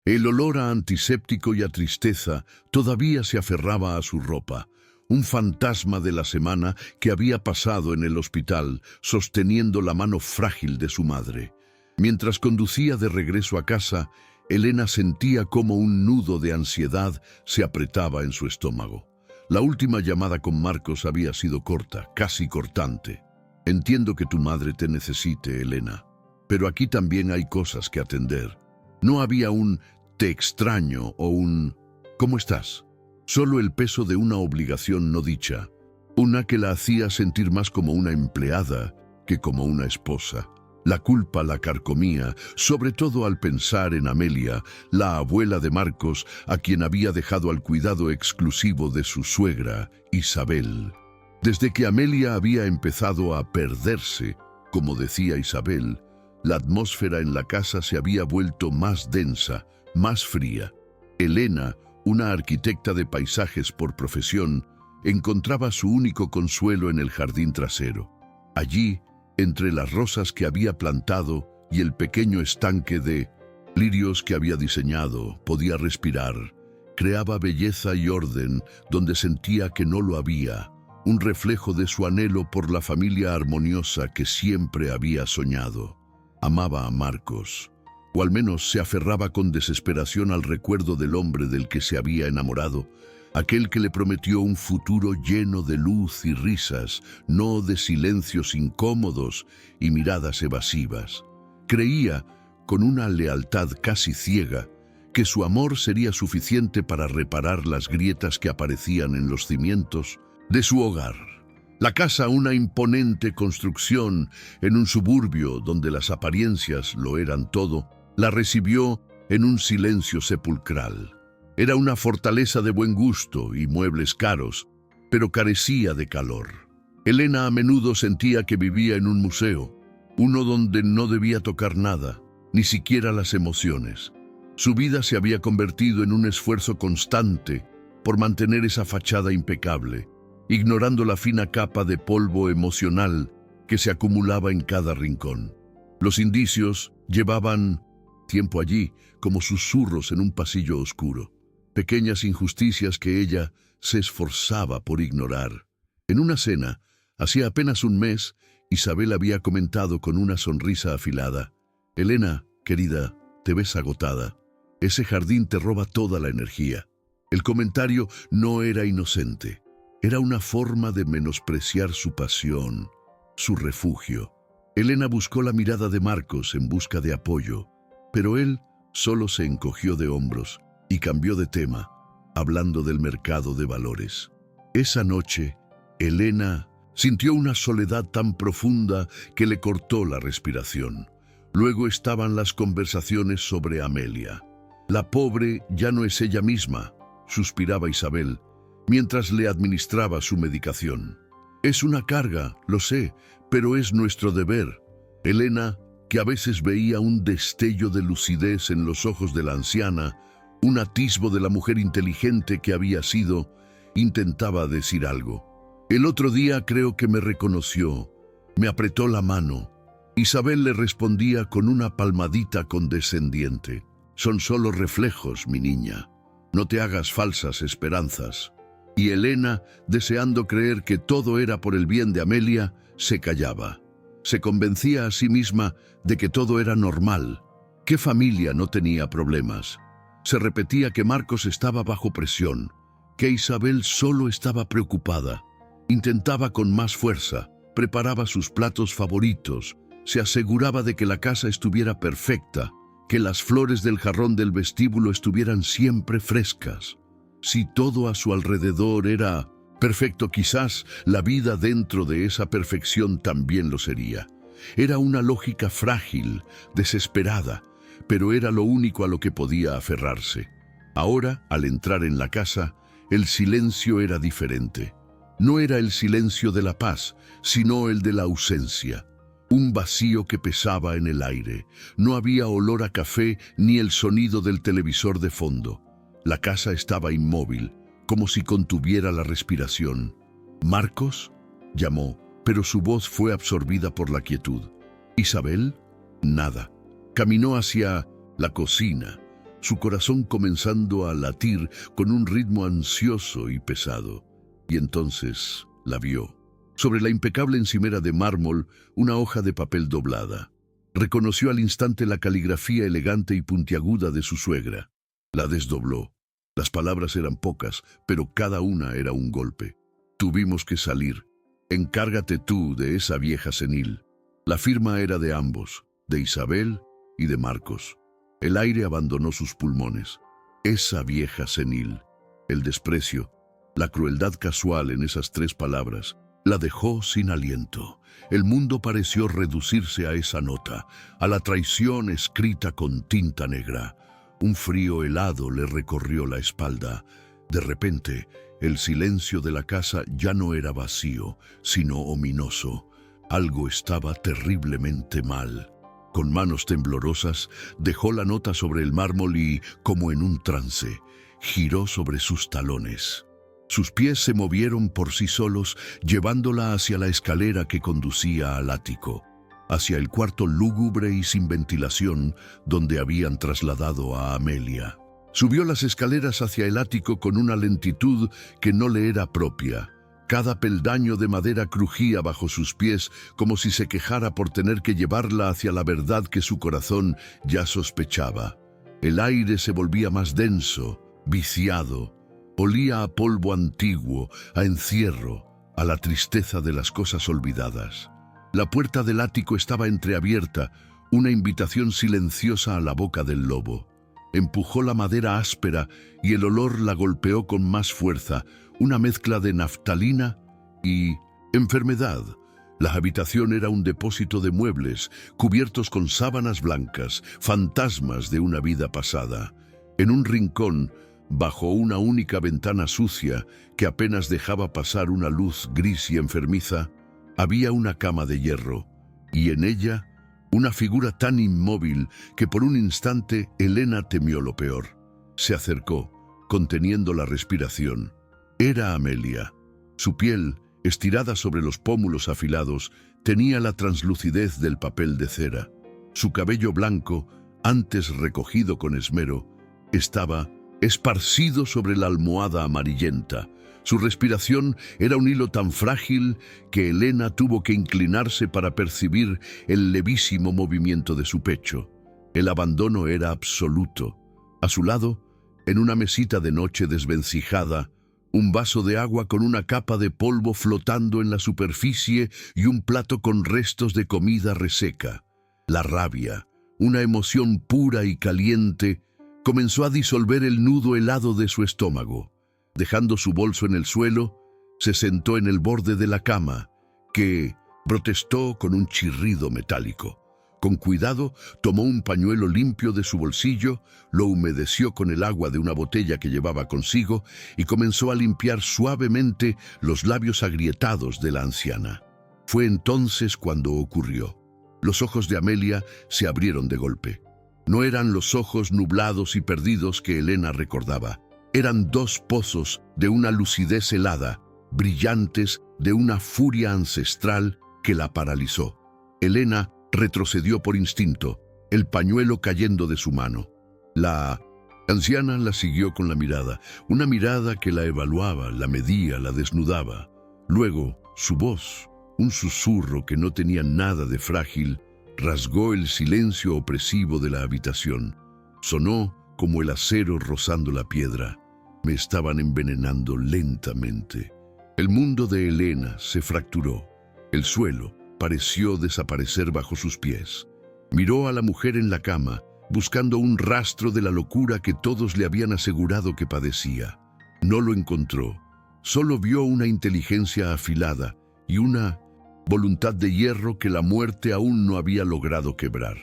El olor a antiséptico y a tristeza todavía se aferraba a su ropa, un fantasma de la semana que había pasado en el hospital, sosteniendo la mano frágil de su madre. Mientras conducía de regreso a casa, Elena sentía como un nudo de ansiedad se apretaba en su estómago. La última llamada con Marcos había sido corta, casi cortante. Entiendo que tu madre te necesite, Elena, pero aquí también hay cosas que atender. No había un «te extraño» o un «¿cómo estás?». Solo el peso de una obligación no dicha, una que la hacía sentir más como una empleada que como una esposa. La culpa la carcomía, sobre todo al pensar en Amelia, la abuela de Marcos, a quien había dejado al cuidado exclusivo de su suegra, Isabel. Desde que Amelia había empezado a perderse, como decía Isabel, la atmósfera en la casa se había vuelto más densa, más fría. Elena, una arquitecta de paisajes por profesión, encontraba su único consuelo en el jardín trasero. Allí, entre las rosas que había plantado y el pequeño estanque de lirios que había diseñado, podía respirar. Creaba belleza y orden donde sentía que no lo había, un reflejo de su anhelo por la familia armoniosa que siempre había soñado. Amaba a Marcos, o al menos se aferraba con desesperación al recuerdo del hombre del que se había enamorado, aquel que le prometió un futuro lleno de luz y risas, no de silencios incómodos y miradas evasivas. Creía, con una lealtad casi ciega, que su amor sería suficiente para reparar las grietas que aparecían en los cimientos de su hogar. La casa, una imponente construcción en un suburbio donde las apariencias lo eran todo, la recibió en un silencio sepulcral. Era una fortaleza de buen gusto y muebles caros, pero carecía de calor. Elena a menudo sentía que vivía en un museo, uno donde no debía tocar nada, ni siquiera las emociones. Su vida se había convertido en un esfuerzo constante por mantener esa fachada impecable, ignorando la fina capa de polvo emocional que se acumulaba en cada rincón. Los indicios llevaban tiempo allí como susurros en un pasillo oscuro. Pequeñas injusticias que ella se esforzaba por ignorar. En una cena, hacía apenas un mes, Isabel había comentado con una sonrisa afilada: «Elena, querida, te ves agotada. Ese jardín te roba toda la energía». El comentario no era inocente. Era una forma de menospreciar su pasión, su refugio. Elena buscó la mirada de Marcos en busca de apoyo, pero él solo se encogió de hombros y cambió de tema, hablando del mercado de valores. Esa noche, Elena sintió una soledad tan profunda que le cortó la respiración. Luego estaban las conversaciones sobre Amelia. «La pobre ya no es ella misma», suspiraba Isabel, mientras le administraba su medicación. «Es una carga, lo sé, pero es nuestro deber». Elena, que a veces veía un destello de lucidez en los ojos de la anciana, un atisbo de la mujer inteligente que había sido, intentaba decir algo. «El otro día creo que me reconoció. Me apretó la mano». Isabel le respondía con una palmadita condescendiente. «Son solo reflejos, mi niña. No te hagas falsas esperanzas». Y Elena, deseando creer que todo era por el bien de Amelia, se callaba. Se convencía a sí misma de que todo era normal. ¿Qué familia no tenía problemas? Se repetía que Marcos estaba bajo presión, que Isabel solo estaba preocupada. Intentaba con más fuerza, preparaba sus platos favoritos, se aseguraba de que la casa estuviera perfecta, que las flores del jarrón del vestíbulo estuvieran siempre frescas. Si todo a su alrededor era perfecto, quizás la vida dentro de esa perfección también lo sería. Era una lógica frágil, desesperada, pero era lo único a lo que podía aferrarse. Ahora, al entrar en la casa, el silencio era diferente. No era el silencio de la paz, sino el de la ausencia. Un vacío que pesaba en el aire. No había olor a café ni el sonido del televisor de fondo. La casa estaba inmóvil, como si contuviera la respiración. «¿Marcos?», llamó, pero su voz fue absorbida por la quietud. «¿Isabel?». Nada. Caminó hacia la cocina, su corazón comenzando a latir con un ritmo ansioso y pesado. Y entonces la vio. Sobre la impecable encimera de mármol, una hoja de papel doblada. Reconoció al instante la caligrafía elegante y puntiaguda de su suegra. La desdobló. Las palabras eran pocas, pero cada una era un golpe. Tuvimos que salir. Encárgate tú de esa vieja senil. La firma era de ambos, de Isabel y de Marcos. El aire abandonó sus pulmones. Esa vieja senil, el desprecio, la crueldad casual en esas 3 palabras, la dejó sin aliento. El mundo pareció reducirse a esa nota, a la traición escrita con tinta negra. Un frío helado le recorrió la espalda. De repente, el silencio de la casa ya no era vacío, sino ominoso. Algo estaba terriblemente mal. Con manos temblorosas, dejó la nota sobre el mármol y, como en un trance, giró sobre sus talones. Sus pies se movieron por sí solos, llevándola hacia la escalera que conducía al ático, hacia el cuarto lúgubre y sin ventilación donde habían trasladado a Amelia. Subió las escaleras hacia el ático con una lentitud que no le era propia. Cada peldaño de madera crujía bajo sus pies como si se quejara por tener que llevarla hacia la verdad que su corazón ya sospechaba. El aire se volvía más denso, viciado. Olía a polvo antiguo, a encierro, a la tristeza de las cosas olvidadas. La puerta del ático estaba entreabierta, una invitación silenciosa a la boca del lobo. Empujó la madera áspera y el olor la golpeó con más fuerza, una mezcla de naftalina y enfermedad. La habitación era un depósito de muebles, cubiertos con sábanas blancas, fantasmas de una vida pasada. En un rincón, bajo una única ventana sucia que apenas dejaba pasar una luz gris y enfermiza, había una cama de hierro, y en ella una figura tan inmóvil que por un instante Elena temió lo peor. Se acercó, conteniendo la respiración. Era Amelia. Su piel, estirada sobre los pómulos afilados, tenía la translucidez del papel de cera. Su cabello blanco, antes recogido con esmero, estaba esparcido sobre la almohada amarillenta. Su respiración era un hilo tan frágil que Elena tuvo que inclinarse para percibir el levísimo movimiento de su pecho. El abandono era absoluto. A su lado, en una mesita de noche desvencijada, un vaso de agua con una capa de polvo flotando en la superficie y un plato con restos de comida reseca. La rabia, una emoción pura y caliente, comenzó a disolver el nudo helado de su estómago. Dejando su bolso en el suelo, se sentó en el borde de la cama, que protestó con un chirrido metálico. Con cuidado, tomó un pañuelo limpio de su bolsillo, lo humedeció con el agua de una botella que llevaba consigo y comenzó a limpiar suavemente los labios agrietados de la anciana. Fue entonces cuando ocurrió. Los ojos de Amelia se abrieron de golpe. No eran los ojos nublados y perdidos que Elena recordaba. Eran 2 pozos de una lucidez helada, brillantes de una furia ancestral que la paralizó. Elena retrocedió por instinto, el pañuelo cayendo de su mano. La anciana la siguió con la mirada, una mirada que la evaluaba, la medía, la desnudaba. Luego, su voz, un susurro que no tenía nada de frágil, rasgó el silencio opresivo de la habitación. Sonó como el acero rozando la piedra. Me estaban envenenando lentamente. El mundo de Elena se fracturó. El suelo pareció desaparecer bajo sus pies. Miró a la mujer en la cama, buscando un rastro de la locura que todos le habían asegurado que padecía. No lo encontró. Solo vio una inteligencia afilada y una voluntad de hierro que la muerte aún no había logrado quebrar.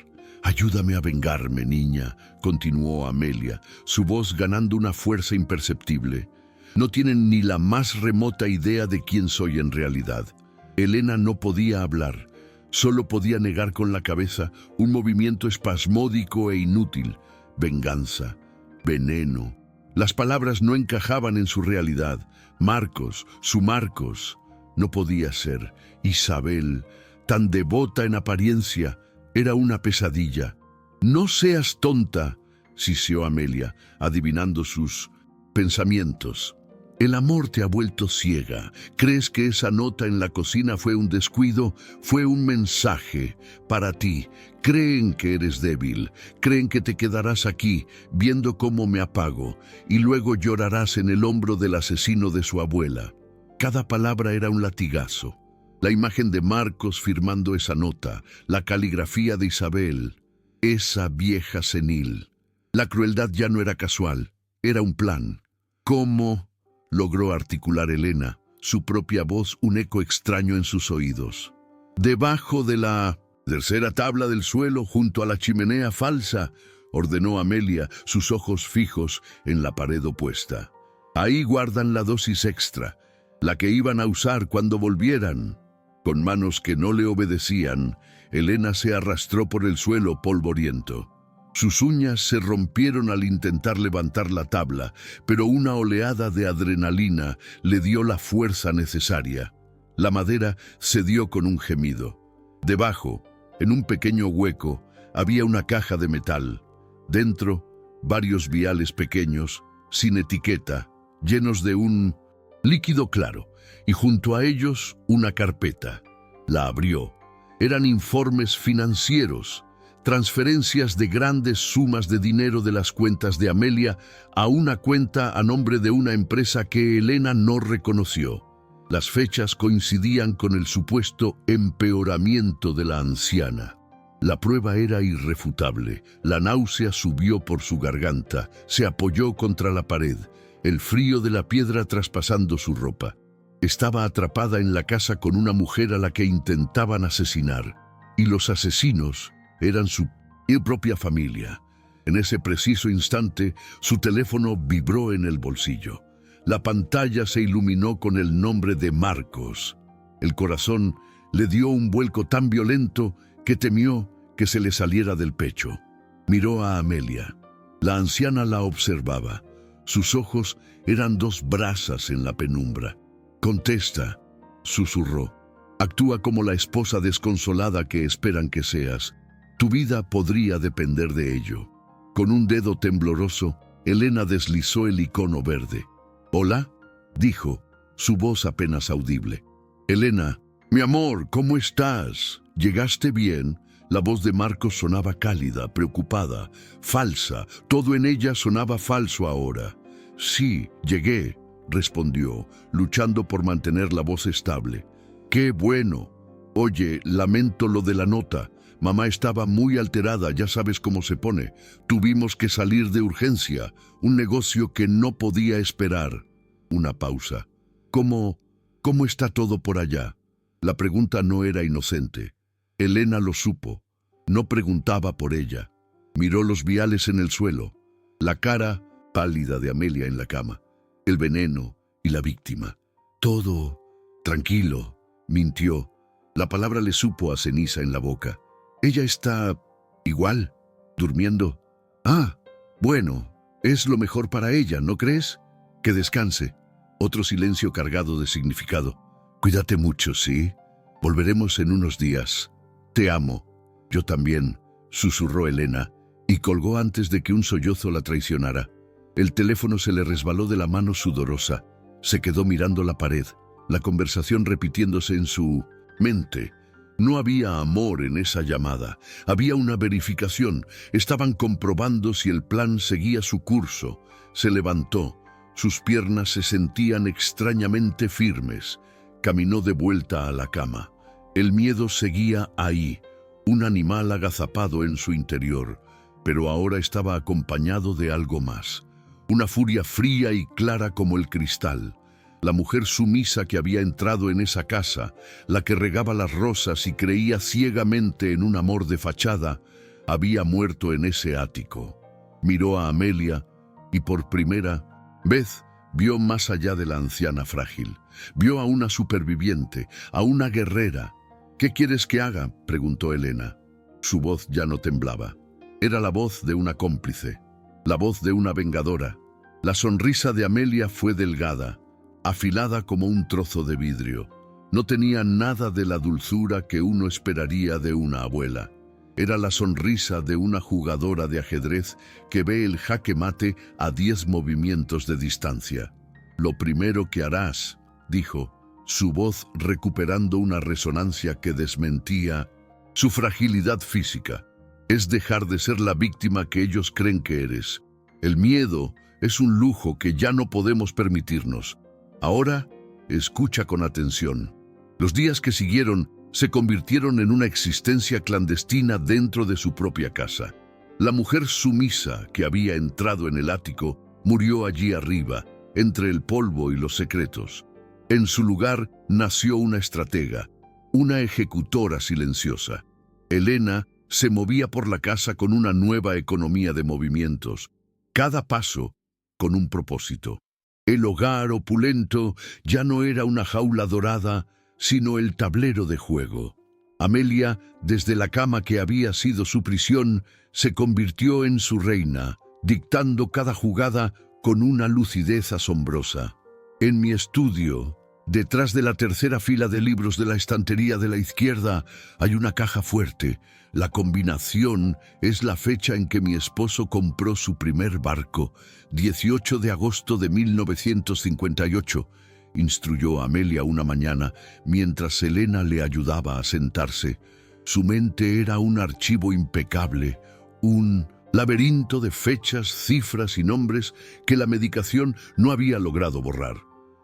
«Ayúdame a vengarme, niña», continuó Amelia, su voz ganando una fuerza imperceptible. «No tienen ni la más remota idea de quién soy en realidad». Elena no podía hablar, solo podía negar con la cabeza un movimiento espasmódico e inútil. Venganza, veneno. Las palabras no encajaban en su realidad. Marcos, su Marcos, no podía ser. Isabel, tan devota en apariencia, era una pesadilla. «No seas tonta», siseó Amelia, adivinando sus pensamientos. El amor te ha vuelto ciega. ¿Crees que esa nota en la cocina fue un descuido? Fue un mensaje para ti. Creen que eres débil. Creen que te quedarás aquí, viendo cómo me apago, y luego llorarás en el hombro del asesino de su abuela. Cada palabra era un latigazo. La imagen de Marcos firmando esa nota, la caligrafía de Isabel, esa vieja senil. La crueldad ya no era casual, era un plan. ¿Cómo logró articular Elena, su propia voz, un eco extraño en sus oídos? Debajo de la tercera tabla del suelo, junto a la chimenea falsa, ordenó Amelia, sus ojos fijos en la pared opuesta. Ahí guardan la dosis extra, la que iban a usar cuando volvieran. Con manos que no le obedecían, Elena se arrastró por el suelo polvoriento. Sus uñas se rompieron al intentar levantar la tabla, pero una oleada de adrenalina le dio la fuerza necesaria. La madera cedió con un gemido. Debajo, en un pequeño hueco, había una caja de metal. Dentro, varios viales pequeños, sin etiqueta, llenos de un líquido claro, y junto a ellos una carpeta. La abrió. Eran informes financieros, transferencias de grandes sumas de dinero de las cuentas de Amelia a una cuenta a nombre de una empresa que Elena no reconoció. Las fechas coincidían con el supuesto empeoramiento de la anciana. La prueba era irrefutable. La náusea subió por su garganta, se apoyó contra la pared, el frío de la piedra traspasando su ropa. Estaba atrapada en la casa con una mujer a la que intentaban asesinar, y los asesinos eran su propia familia. En ese preciso instante, su teléfono vibró en el bolsillo. La pantalla se iluminó con el nombre de Marcos. El corazón le dio un vuelco tan violento que temió que se le saliera del pecho. Miró a Amelia. La anciana la observaba. Sus ojos eran dos brasas en la penumbra. «Contesta», susurró. «Actúa como la esposa desconsolada que esperan que seas. Tu vida podría depender de ello». Con un dedo tembloroso, Elena deslizó el icono verde. «¿Hola?», dijo, su voz apenas audible. «Elena, mi amor, ¿cómo estás? ¿Llegaste bien?». La voz de Marcos sonaba cálida, preocupada, falsa. Todo en ella sonaba falso ahora. «Sí, llegué», respondió, luchando por mantener la voz estable. «Qué bueno. Oye, lamento lo de la nota. Mamá estaba muy alterada, ya sabes cómo se pone. Tuvimos que salir de urgencia, un negocio que no podía esperar». Una pausa. ¿Cómo está todo por allá? La pregunta no era inocente. Elena lo supo. No preguntaba por ella. Miró los viales en el suelo, la cara pálida de Amelia en la cama, el veneno y la víctima. «Todo tranquilo», mintió. La palabra le supo a ceniza en la boca. «Ella está igual, durmiendo». «Ah, bueno, es lo mejor para ella, ¿no crees? Que descanse». Otro silencio cargado de significado. «Cuídate mucho, ¿sí? Volveremos en unos días. Te amo». «Yo también», susurró Elena, y colgó antes de que un sollozo la traicionara. El teléfono se le resbaló de la mano sudorosa. Se quedó mirando la pared, la conversación repitiéndose en su mente. No había amor en esa llamada, había una verificación. Estaban comprobando si el plan seguía su curso. Se levantó, sus piernas se sentían extrañamente firmes. Caminó de vuelta a la cama. El miedo seguía ahí, un animal agazapado en su interior, pero ahora estaba acompañado de algo más. Una furia fría y clara como el cristal. La mujer sumisa que había entrado en esa casa, la que regaba las rosas y creía ciegamente en un amor de fachada, había muerto en ese ático. Miró a Amelia y por primera vez vio más allá de la anciana frágil. Vio a una superviviente, a una guerrera. «¿Qué quieres que haga?», preguntó Elena. Su voz ya no temblaba. Era la voz de una cómplice, la voz de una vengadora. La sonrisa de Amelia fue delgada, afilada como un trozo de vidrio. No tenía nada de la dulzura que uno esperaría de una abuela. Era la sonrisa de una jugadora de ajedrez que ve el jaque mate a 10 movimientos de distancia. «Lo primero que harás», dijo, su voz recuperando una resonancia que desmentía su fragilidad física, «es dejar de ser la víctima que ellos creen que eres. El miedo es un lujo que ya no podemos permitirnos. Ahora, escucha con atención». Los días que siguieron se convirtieron en una existencia clandestina dentro de su propia casa. La mujer sumisa que había entrado en el ático murió allí arriba, entre el polvo y los secretos. En su lugar nació una estratega, una ejecutora silenciosa. Elena se movía por la casa con una nueva economía de movimientos, cada paso con un propósito. El hogar opulento ya no era una jaula dorada, sino el tablero de juego. Amelia, desde la cama que había sido su prisión, se convirtió en su reina, dictando cada jugada con una lucidez asombrosa. En mi estudio, detrás de la tercera fila de libros de la estantería de la izquierda, hay una caja fuerte. La combinación es la fecha en que mi esposo compró su primer barco, 18 de agosto de 1958, instruyó Amelia una mañana mientras Elena le ayudaba a sentarse. Su mente era un archivo impecable, un laberinto de fechas, cifras y nombres que la medicación no había logrado borrar.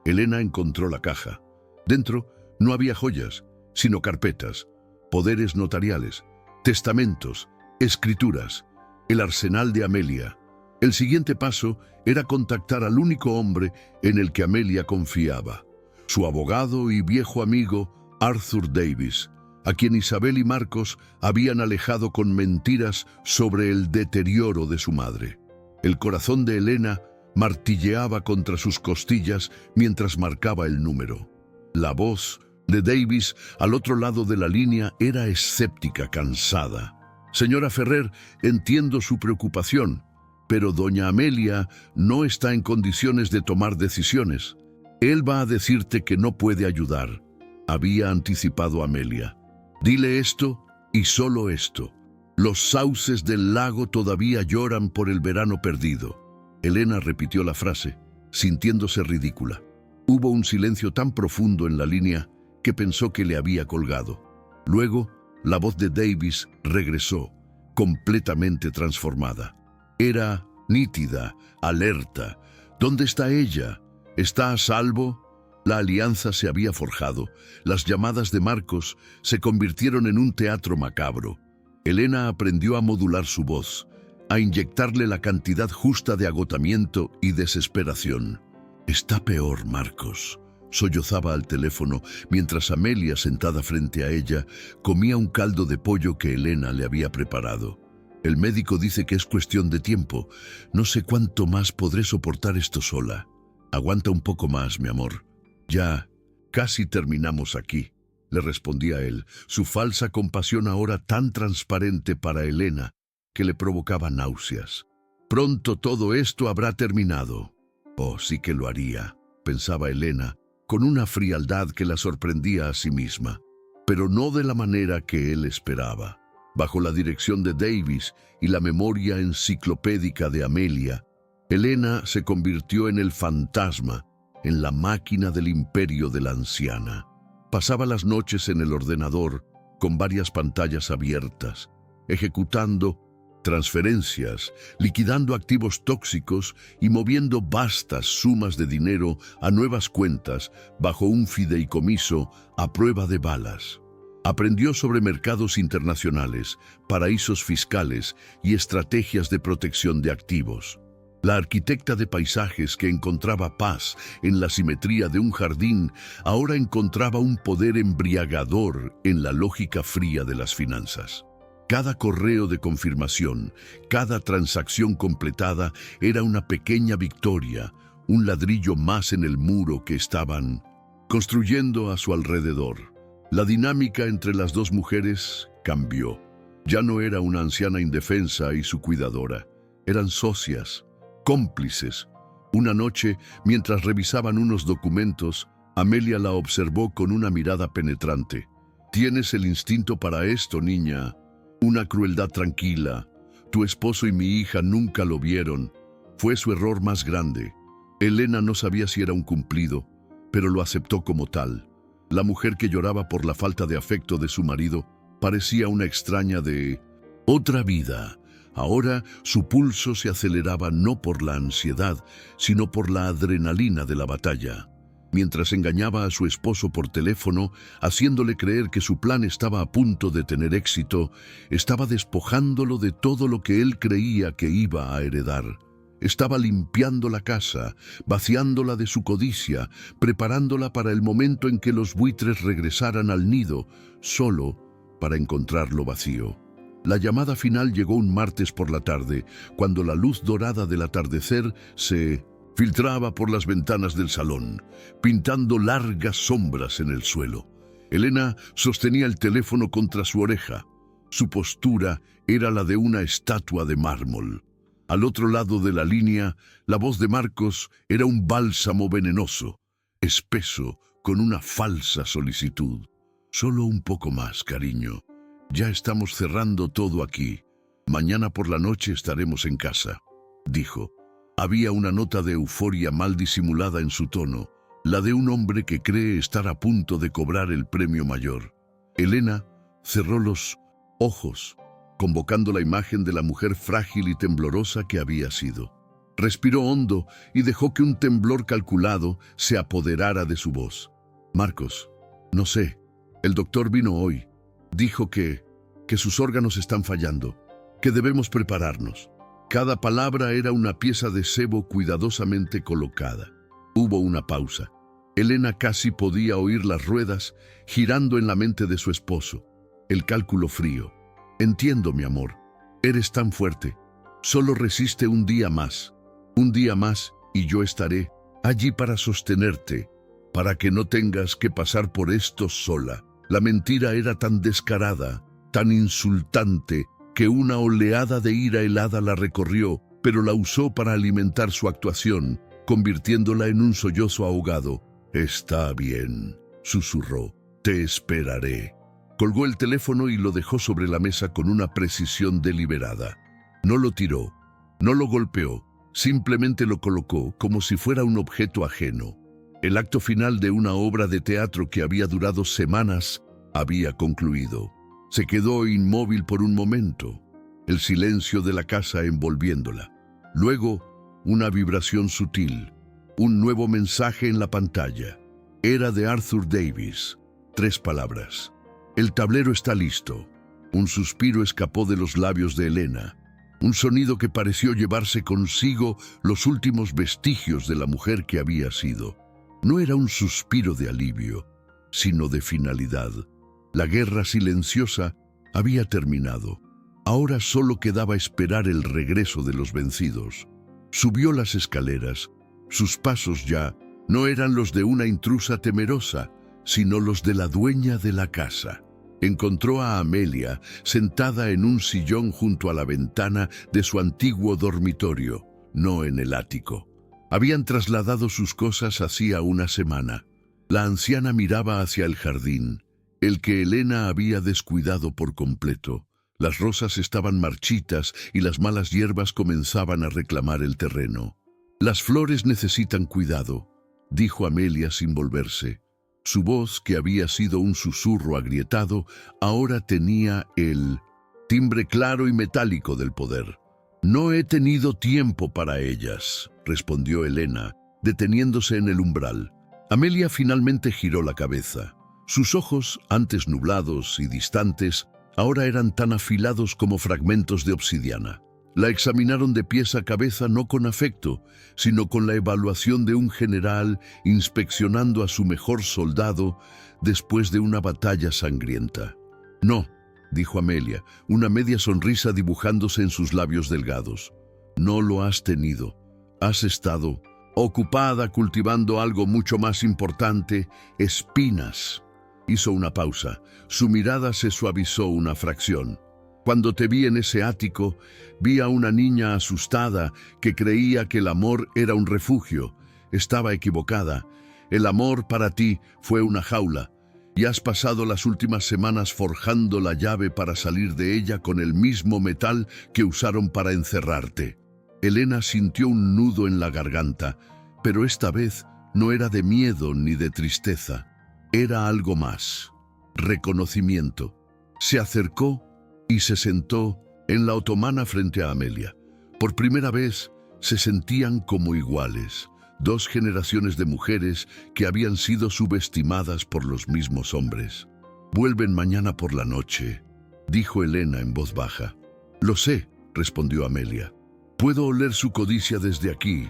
Elena encontró la caja. Dentro no había joyas, sino carpetas, poderes notariales, testamentos, escrituras, el arsenal de Amelia. El siguiente paso era contactar al único hombre en el que Amelia confiaba, su abogado y viejo amigo Arthur Davis, a quien Isabel y Marcos habían alejado con mentiras sobre el deterioro de su madre. El corazón de Elena martilleaba contra sus costillas mientras marcaba el número. La voz de Davis al otro lado de la línea era escéptica, cansada. «Señora Ferrer, entiendo su preocupación, pero doña Amelia no está en condiciones de tomar decisiones. Él va a decirte que no puede ayudar», había anticipado Amelia. «Dile esto y solo esto. Los sauces del lago todavía lloran por el verano perdido». Elena repitió la frase, sintiéndose ridícula. Hubo un silencio tan profundo en la línea que pensó que le había colgado. Luego, la voz de Davis regresó, completamente transformada. Era nítida, alerta. «¿Dónde está ella? ¿Está a salvo?» La alianza se había forjado. Las llamadas de Marcos se convirtieron en un teatro macabro. Elena aprendió a modular su voz, a inyectarle la cantidad justa de agotamiento y desesperación. «Está peor, Marcos», sollozaba al teléfono mientras Amelia, sentada frente a ella, comía un caldo de pollo que Elena le había preparado. «El médico dice que es cuestión de tiempo. No sé cuánto más podré soportar esto sola. Aguanta un poco más, mi amor. Ya, casi terminamos aquí», le respondía él, su falsa compasión ahora tan transparente para Elena que le provocaba náuseas. «Pronto todo esto habrá terminado». «Oh, sí que lo haría», pensaba Elena, con una frialdad que la sorprendía a sí misma, pero no de la manera que él esperaba. Bajo la dirección de Davis y la memoria enciclopédica de Amelia, Elena se convirtió en el fantasma, en la máquina del imperio de la anciana. Pasaba las noches en el ordenador, con varias pantallas abiertas, ejecutando transferencias, liquidando activos tóxicos y moviendo vastas sumas de dinero a nuevas cuentas bajo un fideicomiso a prueba de balas. Aprendió sobre mercados internacionales, paraísos fiscales y estrategias de protección de activos. La arquitecta de paisajes que encontraba paz en la simetría de un jardín, ahora encontraba un poder embriagador en la lógica fría de las finanzas. Cada correo de confirmación, cada transacción completada era una pequeña victoria, un ladrillo más en el muro que estaban construyendo a su alrededor. La dinámica entre las dos mujeres cambió. Ya no era una anciana indefensa y su cuidadora. Eran socias, cómplices. Una noche, mientras revisaban unos documentos, Amelia la observó con una mirada penetrante. «Tienes el instinto para esto, niña. Una crueldad tranquila. Tu esposo y mi hija nunca lo vieron. Fue su error más grande. Elena no sabía si era un cumplido, pero lo aceptó como tal. La mujer que lloraba por la falta de afecto de su marido parecía una extraña de otra vida. Ahora su pulso se aceleraba no por la ansiedad, sino por la adrenalina de la batalla. Mientras engañaba a su esposo por teléfono, haciéndole creer que su plan estaba a punto de tener éxito, estaba despojándolo de todo lo que él creía que iba a heredar. Estaba limpiando la casa, vaciándola de su codicia, preparándola para el momento en que los buitres regresaran al nido, solo para encontrarlo vacío. La llamada final llegó un martes por la tarde, cuando la luz dorada del atardecer se filtraba por las ventanas del salón, pintando largas sombras en el suelo. Elena sostenía el teléfono contra su oreja. Su postura era la de una estatua de mármol. Al otro lado de la línea, la voz de Marcos era un bálsamo venenoso, espeso, con una falsa solicitud. Solo un poco más, cariño. Ya estamos cerrando todo aquí. Mañana por la noche estaremos en casa, dijo. Había una nota de euforia mal disimulada en su tono, la de un hombre que cree estar a punto de cobrar el premio mayor. Elena cerró los ojos, convocando la imagen de la mujer frágil y temblorosa que había sido. Respiró hondo y dejó que un temblor calculado se apoderara de su voz. Marcos, no sé, el doctor vino hoy. Dijo que sus órganos están fallando, que debemos prepararnos. Cada palabra era una pieza de cebo cuidadosamente colocada. Hubo una pausa. Elena casi podía oír las ruedas girando en la mente de su esposo. El cálculo frío. Entiendo, mi amor. Eres tan fuerte. Solo resiste un día más. Un día más y yo estaré allí para sostenerte, para que no tengas que pasar por esto sola. La mentira era tan descarada, tan insultante, que una oleada de ira helada la recorrió, pero la usó para alimentar su actuación, convirtiéndola en un sollozo ahogado. Está bien, susurró. Te esperaré. Colgó el teléfono y lo dejó sobre la mesa con una precisión deliberada. No lo tiró, no lo golpeó, simplemente lo colocó como si fuera un objeto ajeno. El acto final de una obra de teatro que había durado semanas había concluido. Se quedó inmóvil por un momento, el silencio de la casa envolviéndola. Luego, una vibración sutil, un nuevo mensaje en la pantalla. Era de Arthur Davis. 3 palabras. El tablero está listo. Un suspiro escapó de los labios de Elena. Un sonido que pareció llevarse consigo los últimos vestigios de la mujer que había sido. No era un suspiro de alivio, sino de finalidad. La guerra silenciosa había terminado. Ahora solo quedaba esperar el regreso de los vencidos. Subió las escaleras. Sus pasos ya no eran los de una intrusa temerosa, sino los de la dueña de la casa. Encontró a Amelia sentada en un sillón junto a la ventana de su antiguo dormitorio, no en el ático. Habían trasladado sus cosas hacía una semana. La anciana miraba hacia el jardín, el que Elena había descuidado por completo. Las rosas estaban marchitas y las malas hierbas comenzaban a reclamar el terreno. Las flores necesitan cuidado, dijo Amelia sin volverse. Su voz, que había sido un susurro agrietado, ahora tenía el timbre claro y metálico del poder. No he tenido tiempo para ellas, respondió Elena, deteniéndose en el umbral. Amelia finalmente giró la cabeza. Sus ojos, antes nublados y distantes, ahora eran tan afilados como fragmentos de obsidiana. La examinaron de pies a cabeza no con afecto, sino con la evaluación de un general inspeccionando a su mejor soldado después de una batalla sangrienta. No, dijo Amelia, una media sonrisa dibujándose en sus labios delgados. No lo has tenido. Has estado ocupada cultivando algo mucho más importante, espinas. Hizo una pausa. Su mirada se suavizó una fracción. Cuando te vi en ese ático, vi a una niña asustada que creía que el amor era un refugio. Estaba equivocada. El amor para ti fue una jaula, y has pasado las últimas semanas forjando la llave para salir de ella con el mismo metal que usaron para encerrarte. Elena sintió un nudo en la garganta, pero esta vez no era de miedo ni de tristeza. Era algo más. Reconocimiento. Se acercó y se sentó en la otomana frente a Amelia. Por primera vez se sentían como iguales. Dos generaciones de mujeres que habían sido subestimadas por los mismos hombres. «Vuelven mañana por la noche», dijo Elena en voz baja. «Lo sé», respondió Amelia. «Puedo oler su codicia desde aquí.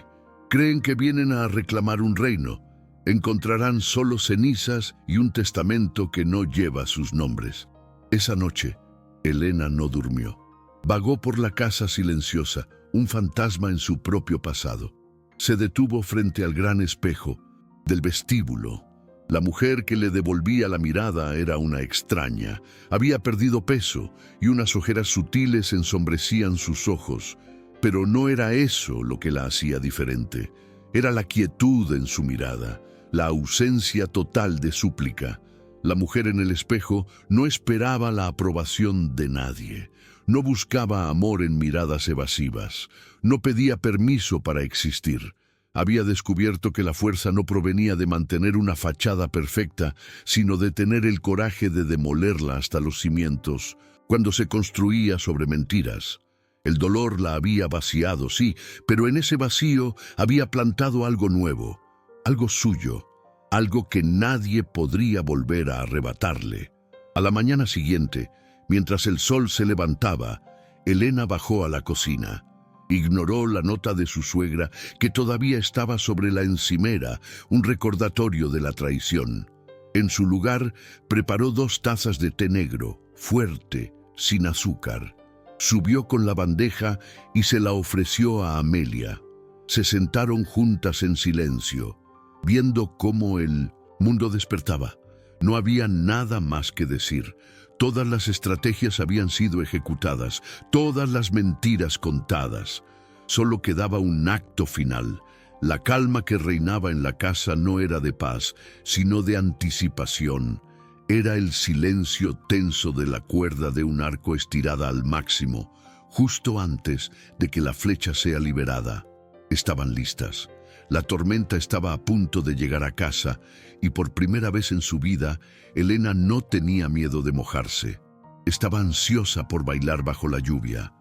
Creen que vienen a reclamar un reino. Encontrarán solo cenizas y un testamento que no lleva sus nombres». Esa noche, Elena no durmió. Vagó por la casa silenciosa, un fantasma en su propio pasado. Se detuvo frente al gran espejo del vestíbulo. La mujer que le devolvía la mirada era una extraña. Había perdido peso y unas ojeras sutiles ensombrecían sus ojos. Pero no era eso lo que la hacía diferente. Era la quietud en su mirada, la ausencia total de súplica. La mujer en el espejo no esperaba la aprobación de nadie. No buscaba amor en miradas evasivas. No pedía permiso para existir. Había descubierto que la fuerza no provenía de mantener una fachada perfecta, sino de tener el coraje de demolerla hasta los cimientos, cuando se construía sobre mentiras. El dolor la había vaciado, sí, pero en ese vacío había plantado algo nuevo, algo suyo, algo que nadie podría volver a arrebatarle. A la mañana siguiente, mientras el sol se levantaba, Elena bajó a la cocina. Ignoró la nota de su suegra, que todavía estaba sobre la encimera, un recordatorio de la traición. En su lugar, preparó 2 tazas de té negro, fuerte, sin azúcar. Subió con la bandeja y se la ofreció a Amelia. Se sentaron juntas en silencio, viendo cómo el mundo despertaba. No había nada más que decir. Todas las estrategias habían sido ejecutadas, todas las mentiras contadas. Solo quedaba un acto final. La calma que reinaba en la casa no era de paz, sino de anticipación. Era el silencio tenso de la cuerda de un arco estirada al máximo, justo antes de que la flecha sea liberada. Estaban listas. La tormenta estaba a punto de llegar a casa y por primera vez en su vida, Elena no tenía miedo de mojarse. Estaba ansiosa por bailar bajo la lluvia.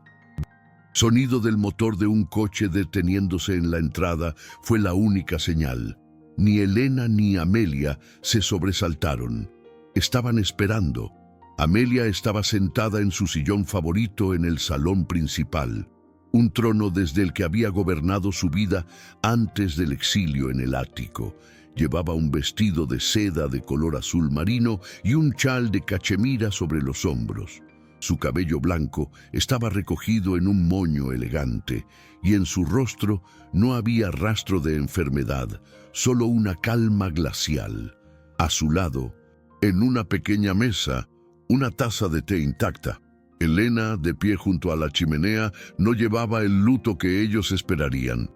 Sonido del motor de un coche deteniéndose en la entrada fue la única señal. Ni Elena ni Amelia se sobresaltaron. Estaban esperando. Amelia estaba sentada en su sillón favorito en el salón principal, un trono desde el que había gobernado su vida antes del exilio en el ático. Llevaba un vestido de seda de color azul marino y un chal de cachemira sobre los hombros. Su cabello blanco estaba recogido en un moño elegante, y en su rostro no había rastro de enfermedad, solo una calma glacial. A su lado, en una pequeña mesa, una taza de té intacta. Elena, de pie junto a la chimenea, no llevaba el luto que ellos esperarían.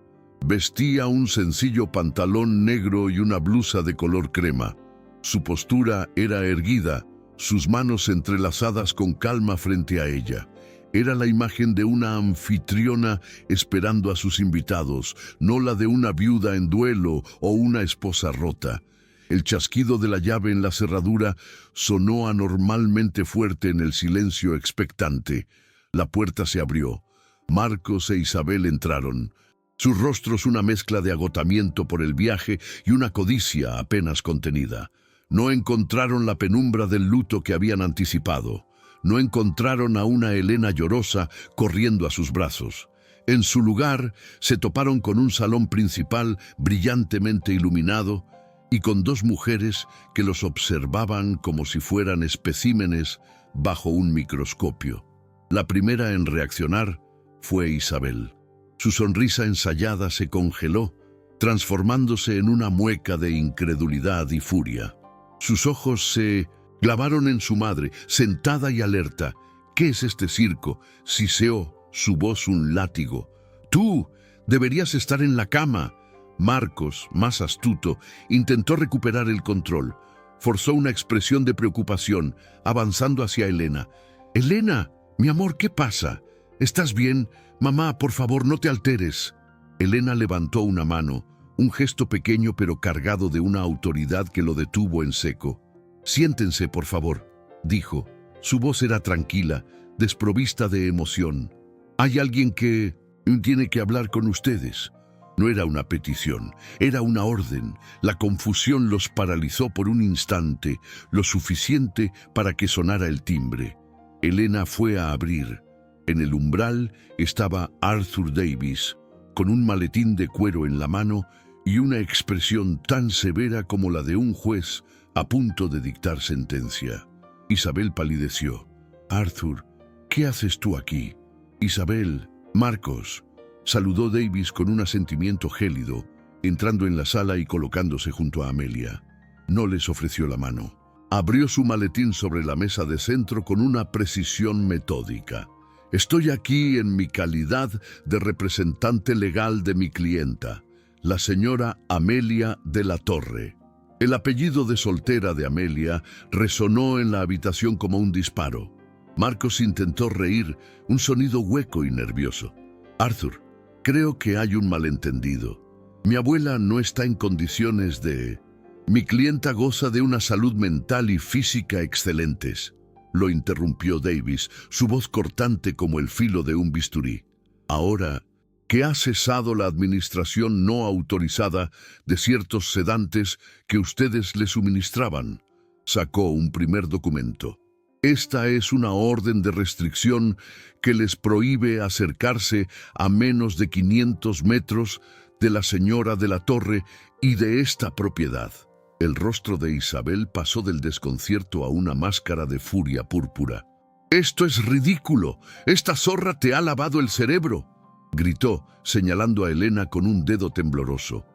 Vestía un sencillo pantalón negro y una blusa de color crema. Su postura era erguida, sus manos entrelazadas con calma frente a ella. Era la imagen de una anfitriona esperando a sus invitados, no la de una viuda en duelo o una esposa rota. El chasquido de la llave en la cerradura sonó anormalmente fuerte en el silencio expectante. La puerta se abrió. Marcos e Isabel entraron. Sus rostros una mezcla de agotamiento por el viaje y una codicia apenas contenida. No encontraron la penumbra del luto que habían anticipado. No encontraron a una Elena llorosa corriendo a sus brazos. En su lugar, se toparon con un salón principal brillantemente iluminado y con 2 mujeres que los observaban como si fueran especímenes bajo un microscopio. La primera en reaccionar fue Isabel. Su sonrisa ensayada se congeló, transformándose en una mueca de incredulidad y furia. Sus ojos se clavaron en su madre, sentada y alerta. ¿Qué es este circo? Siseó su voz un látigo. ¡Tú! Deberías estar en la cama. Marcos, más astuto, intentó recuperar el control. forzó una expresión de preocupación, avanzando hacia Elena. «Elena, mi amor, ¿qué pasa? ¿Estás bien? Mamá, por favor, no te alteres». Elena levantó una mano, un gesto pequeño pero cargado de una autoridad que lo detuvo en seco. «Siéntense, por favor», dijo. Su voz era tranquila, desprovista de emoción. «Hay alguien que tiene que hablar con ustedes». No era una petición, era una orden. La confusión los paralizó por un instante, lo suficiente para que sonara el timbre. Elena fue a abrir. En el umbral estaba Arthur Davis, con un maletín de cuero en la mano y una expresión tan severa como la de un juez a punto de dictar sentencia. Isabel palideció. «Arthur, ¿qué haces tú aquí?» «Isabel, Marcos», saludó Davis con un asentimiento gélido, entrando en la sala y colocándose junto a Amelia. No les ofreció la mano. Abrió su maletín sobre la mesa de centro con una precisión metódica. «Estoy aquí en mi calidad de representante legal de mi clienta, la señora Amelia de la Torre». El apellido de soltera de Amelia resonó en la habitación como un disparo. Marcos intentó reír, un sonido hueco y nervioso. «Arthur, creo que hay un malentendido. Mi abuela no está en condiciones de... Mi clienta goza de una salud mental y física excelentes», lo interrumpió Davis, su voz cortante como el filo de un bisturí. «Ahora que ha cesado la administración no autorizada de ciertos sedantes que ustedes le suministraban», sacó un primer documento. «Esta es una orden de restricción que les prohíbe acercarse a menos de 500 metros de la señora de la Torre y de esta propiedad». El rostro de Isabel pasó del desconcierto a una máscara de furia púrpura. «¡Esto es ridículo! ¡Esta zorra te ha lavado el cerebro!», gritó, señalando a Elena con un dedo tembloroso.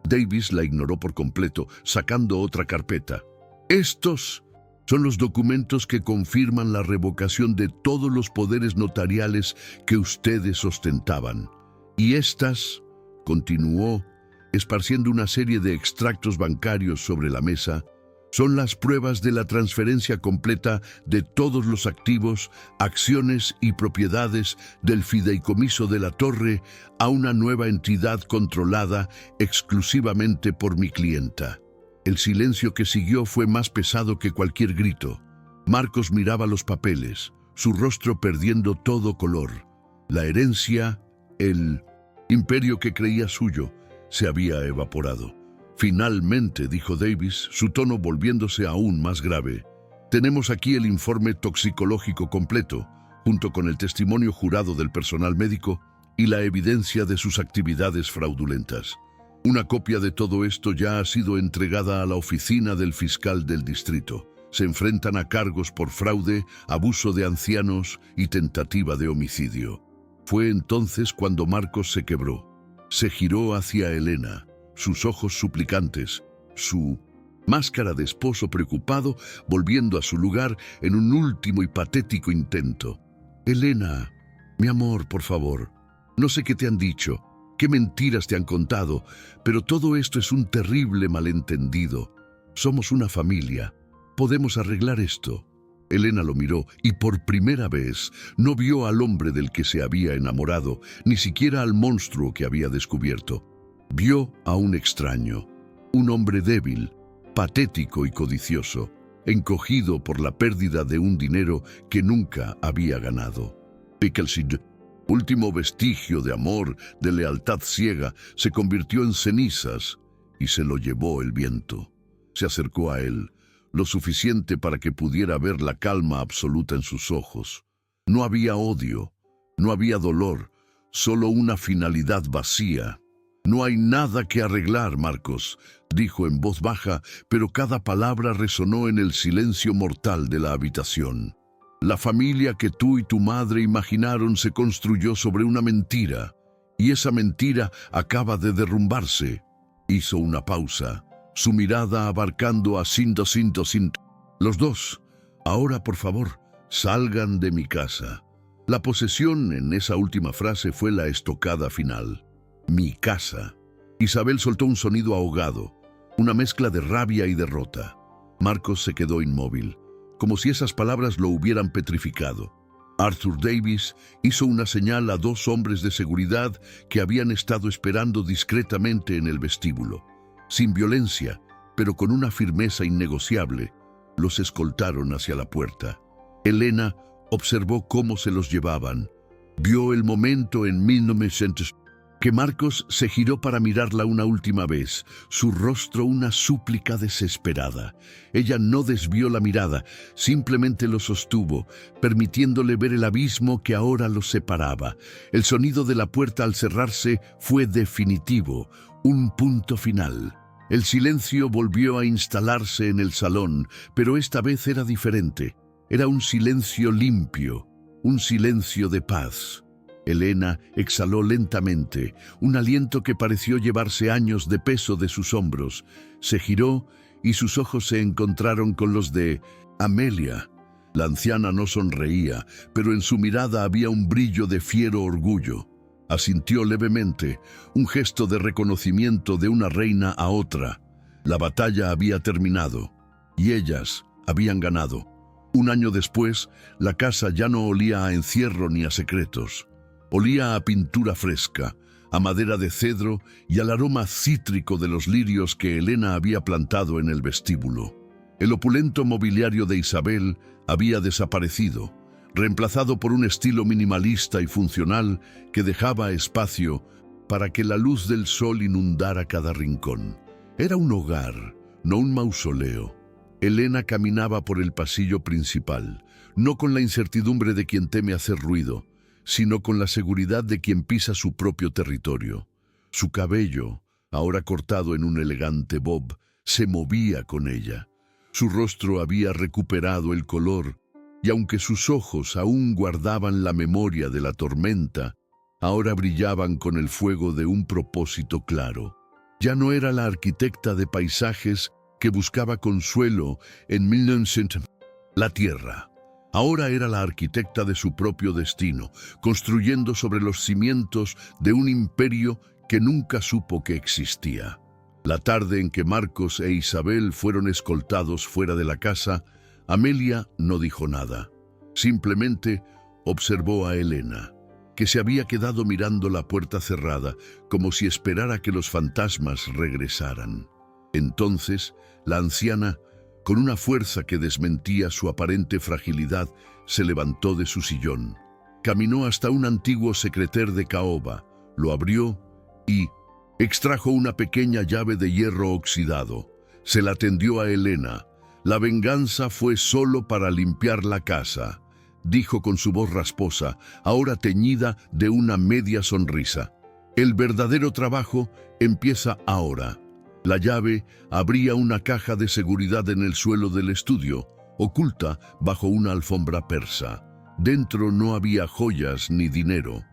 Davis la ignoró por completo, sacando otra carpeta. «Estos son los documentos que confirman la revocación de todos los poderes notariales que ustedes ostentaban. Y estas», continuó, esparciendo una serie de extractos bancarios sobre la mesa, «son las pruebas de la transferencia completa de todos los activos, acciones y propiedades del fideicomiso de la Torre a una nueva entidad controlada exclusivamente por mi clienta». El silencio que siguió fue más pesado que cualquier grito. Marcos miraba los papeles, su rostro perdiendo todo color. La herencia, el imperio que creía suyo, se había evaporado. «Finalmente», dijo Davis, su tono volviéndose aún más grave, «tenemos aquí el informe toxicológico completo, junto con el testimonio jurado del personal médico y la evidencia de sus actividades fraudulentas. Una copia de todo esto ya ha sido entregada a la oficina del fiscal del distrito. Se enfrentan a cargos por fraude, abuso de ancianos y tentativa de homicidio». Fue entonces cuando Marcos se quebró. Se giró hacia Elena, sus ojos suplicantes, su máscara de esposo preocupado, volviendo a su lugar en un último y patético intento. «Elena, mi amor, por favor, no sé qué te han dicho, qué mentiras te han contado, pero todo esto es un terrible malentendido. Somos una familia. Podemos arreglar esto». Elena lo miró y por primera vez no vio al hombre del que se había enamorado, ni siquiera al monstruo que había descubierto. Vio a un extraño, un hombre débil, patético y codicioso, encogido por la pérdida de un dinero que nunca había ganado. Pickleseed, último vestigio de amor, de lealtad ciega, se convirtió en cenizas y se lo llevó el viento. Se acercó a él, lo suficiente para que pudiera ver la calma absoluta en sus ojos. No había odio, no había dolor, solo una finalidad vacía. «No hay nada que arreglar, Marcos», dijo en voz baja, pero cada palabra resonó en el silencio mortal de la habitación. «La familia que tú y tu madre imaginaron se construyó sobre una mentira, y esa mentira acaba de derrumbarse». Hizo una pausa, su mirada abarcando a Cinto. «Los dos, ahora por favor, salgan de mi casa». La posesión en esa última frase fue la estocada final. «Mi casa». Isabel soltó un sonido ahogado, una mezcla de rabia y derrota. Marcos se quedó inmóvil, como si esas palabras lo hubieran petrificado. Arthur Davis hizo una señal a 2 hombres de seguridad que habían estado esperando discretamente en el vestíbulo. Sin violencia, pero con una firmeza innegociable, los escoltaron hacia la puerta. Elena observó cómo se los llevaban. Vio el momento en 1900 que Marcos se giró para mirarla una última vez, su rostro una súplica desesperada. Ella no desvió la mirada, simplemente lo sostuvo, permitiéndole ver el abismo que ahora los separaba. El sonido de la puerta al cerrarse fue definitivo, un punto final. El silencio volvió a instalarse en el salón, pero esta vez era diferente. Era un silencio limpio, un silencio de paz. Elena exhaló lentamente, un aliento que pareció llevarse años de peso de sus hombros. Se giró y sus ojos se encontraron con los de Amelia. La anciana no sonreía, pero en su mirada había un brillo de fiero orgullo. Asintió levemente, un gesto de reconocimiento de una reina a otra. La batalla había terminado, y ellas habían ganado. Un año después, la casa ya no olía a encierro ni a secretos. Olía a pintura fresca, a madera de cedro y al aroma cítrico de los lirios que Elena había plantado en el vestíbulo. El opulento mobiliario de Isabel había desaparecido, reemplazado por un estilo minimalista y funcional que dejaba espacio para que la luz del sol inundara cada rincón. Era un hogar, no un mausoleo. Elena caminaba por el pasillo principal, no con la incertidumbre de quien teme hacer ruido, sino con la seguridad de quien pisa su propio territorio. Su cabello, ahora cortado en un elegante bob, se movía con ella. Su rostro había recuperado el color, y aunque sus ojos aún guardaban la memoria de la tormenta, ahora brillaban con el fuego de un propósito claro. Ya no era la arquitecta de paisajes que buscaba consuelo en 1900. La tierra. Ahora era la arquitecta de su propio destino, construyendo sobre los cimientos de un imperio que nunca supo que existía. La tarde en que Marcos e Isabel fueron escoltados fuera de la casa, Amelia no dijo nada. Simplemente observó a Elena, que se había quedado mirando la puerta cerrada, como si esperara que los fantasmas regresaran. Entonces, la anciana, con una fuerza que desmentía su aparente fragilidad, se levantó de su sillón. Caminó hasta un antiguo secreter de caoba, lo abrió y extrajo una pequeña llave de hierro oxidado. Se la tendió a Elena. La venganza fue solo para limpiar la casa, dijo con su voz rasposa, ahora teñida de una media sonrisa. El verdadero trabajo empieza ahora. La llave abría una caja de seguridad en el suelo del estudio, oculta bajo una alfombra persa. Dentro no había joyas ni dinero.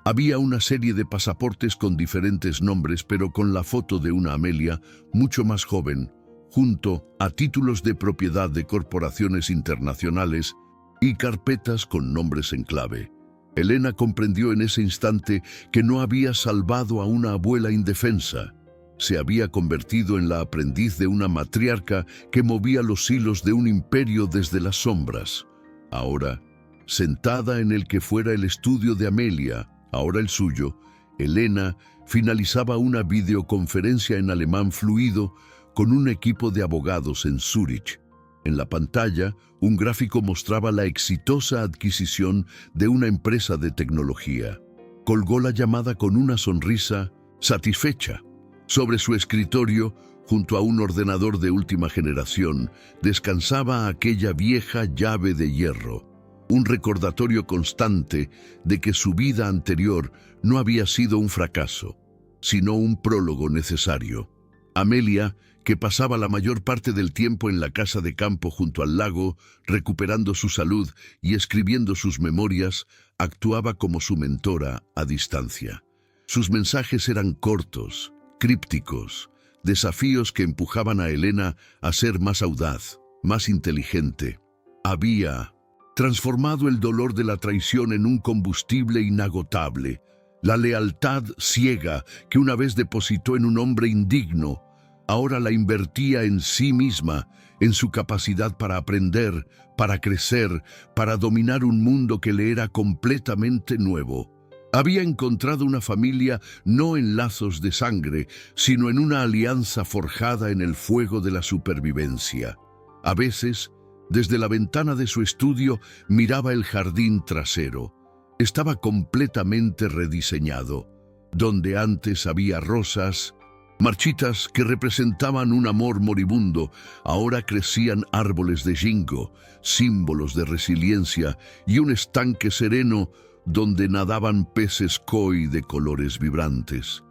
Había una serie de pasaportes con diferentes nombres, pero con la foto de una Amelia mucho más joven, junto a títulos de propiedad de corporaciones internacionales y carpetas con nombres en clave. Elena comprendió en ese instante que no había salvado a una abuela indefensa. Se había convertido en la aprendiz de una matriarca que movía los hilos de un imperio desde las sombras. Ahora, sentada en el que fuera el estudio de Amelia, ahora el suyo, Elena finalizaba una videoconferencia en alemán fluido con un equipo de abogados en Zúrich. En la pantalla, un gráfico mostraba la exitosa adquisición de una empresa de tecnología. Colgó la llamada con una sonrisa satisfecha. Sobre su escritorio, junto a un ordenador de última generación, descansaba aquella vieja llave de hierro, un recordatorio constante de que su vida anterior no había sido un fracaso, sino un prólogo necesario. Amelia, que pasaba la mayor parte del tiempo en la casa de campo junto al lago, recuperando su salud y escribiendo sus memorias, actuaba como su mentora a distancia. Sus mensajes eran cortos, crípticos, desafíos que empujaban a Elena a ser más audaz, más inteligente. Había transformado el dolor de la traición en un combustible inagotable. La lealtad ciega que una vez depositó en un hombre indigno Ahora la invertía en sí misma, en su capacidad para aprender, para crecer, para dominar un mundo que le era completamente nuevo. Había encontrado una familia no en lazos de sangre, sino en una alianza forjada en el fuego de la supervivencia. A veces, desde la ventana de su estudio, miraba el jardín trasero. Estaba completamente rediseñado. Donde antes había rosas marchitas que representaban un amor moribundo, ahora crecían árboles de ginkgo, símbolos de resiliencia, y un estanque sereno donde nadaban peces koi de colores vibrantes.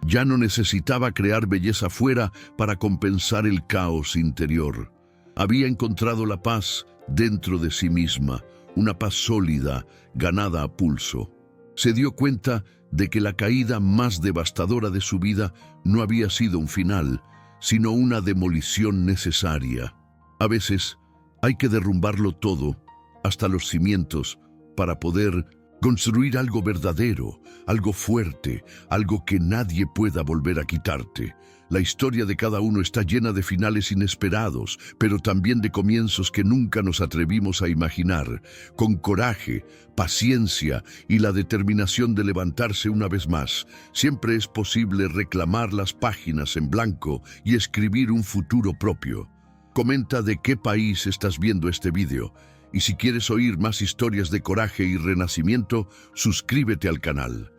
Ya no necesitaba crear belleza fuera para compensar el caos interior. Había encontrado la paz dentro de sí misma, una paz sólida, ganada a pulso. Se dio cuenta de que la caída más devastadora de su vida no había sido un final, sino una demolición necesaria. A veces hay que derrumbarlo todo, hasta los cimientos, para poder construir algo verdadero, algo fuerte, algo que nadie pueda volver a quitarte. La historia de cada uno está llena de finales inesperados, pero también de comienzos que nunca nos atrevimos a imaginar. Con coraje, paciencia y la determinación de levantarse una vez más, siempre es posible reclamar las páginas en blanco y escribir un futuro propio. Comenta de qué país estás viendo este video. Y si quieres oír más historias de coraje y renacimiento, suscríbete al canal.